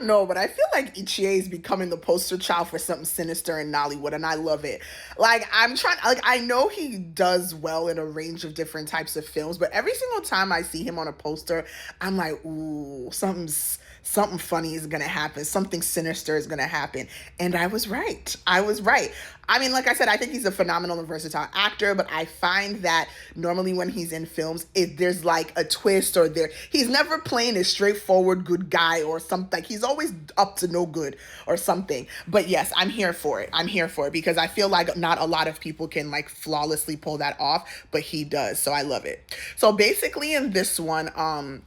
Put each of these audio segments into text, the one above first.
No, but I feel like Ichie is becoming the poster child for something sinister in Nollywood, and I love it. Like I'm trying, like I know he does well in a range of different types of films, but every single time I see him on a poster, I'm like, ooh, something funny is gonna happen, something sinister is gonna happen, and I was right. I was right. I mean, like I said, I think he's a phenomenal and versatile actor, but I find that normally when he's in films, there's like a twist or he's never playing a straightforward good guy or something. Like he's always up to no good or something. But yes, I'm here for it. I'm here for it because I feel like not a lot of people can like flawlessly pull that off, but he does. So I love it. So basically in this one,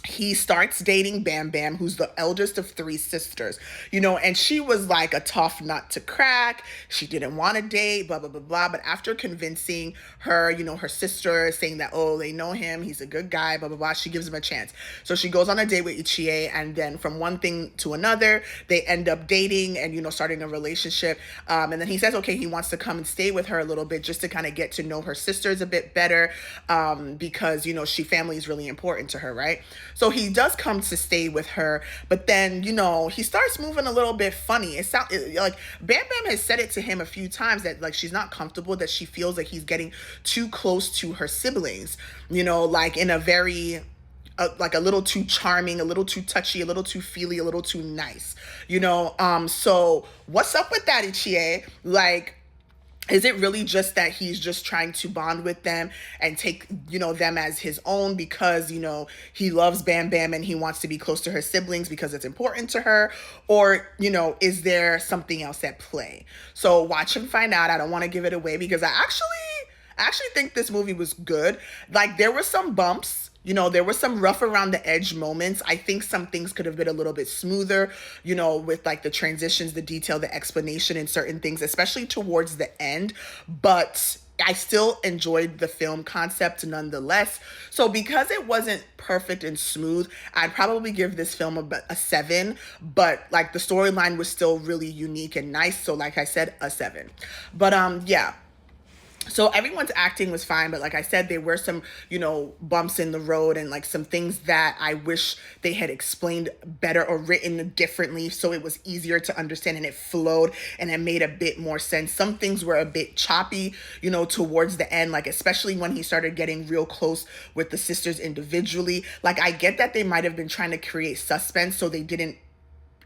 he starts dating Bam Bam, who's the eldest of three sisters, and she was like a tough nut to crack. She didn't want to date, blah, blah, blah, blah. But after convincing her, her sister, saying that, oh, they know him, he's a good guy, blah, blah, blah, she gives him a chance. So she goes on a date with Ichie, and then from one thing to another, they end up dating and, starting a relationship. And then he says, okay, he wants to come and stay with her a little bit just to kind of get to know her sisters a bit better because, family is really important to her, right? So he does come to stay with her, but then, he starts moving a little bit funny. Like Bam Bam has said it to him a few times that like she's not comfortable, that she feels like he's getting too close to her siblings, like in a very like a little too charming, a little too touchy, a little too feely, a little too nice, so what's up with that, Ichie? Like, is it really just that he's just trying to bond with them and take, them as his own because, he loves Bam Bam and he wants to be close to her siblings because it's important to her? Or, is there something else at play? So watch and find out. I don't want to give it away because I actually think this movie was good. Like there were some bumps. There were some rough around the edge moments. I think some things could have been a little bit smoother, with like the transitions, the detail, the explanation in certain things, especially towards the end. But I still enjoyed the film concept nonetheless. So because it wasn't perfect and smooth, I'd probably give this film a 7. But like the storyline was still really unique and nice. So like I said, a 7. But yeah. So everyone's acting was fine, but like I said, there were some, bumps in the road and like some things that I wish they had explained better or written differently so it was easier to understand and it flowed and it made a bit more sense. Some things were a bit choppy, towards the end, like especially when he started getting real close with the sisters individually. Like I get that they might have been trying to create suspense so they didn't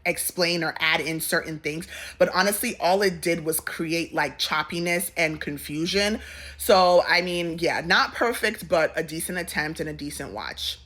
explain or add in certain things, but honestly all it did was create like choppiness and confusion. So I mean, yeah, not perfect, but a decent attempt and a decent watch.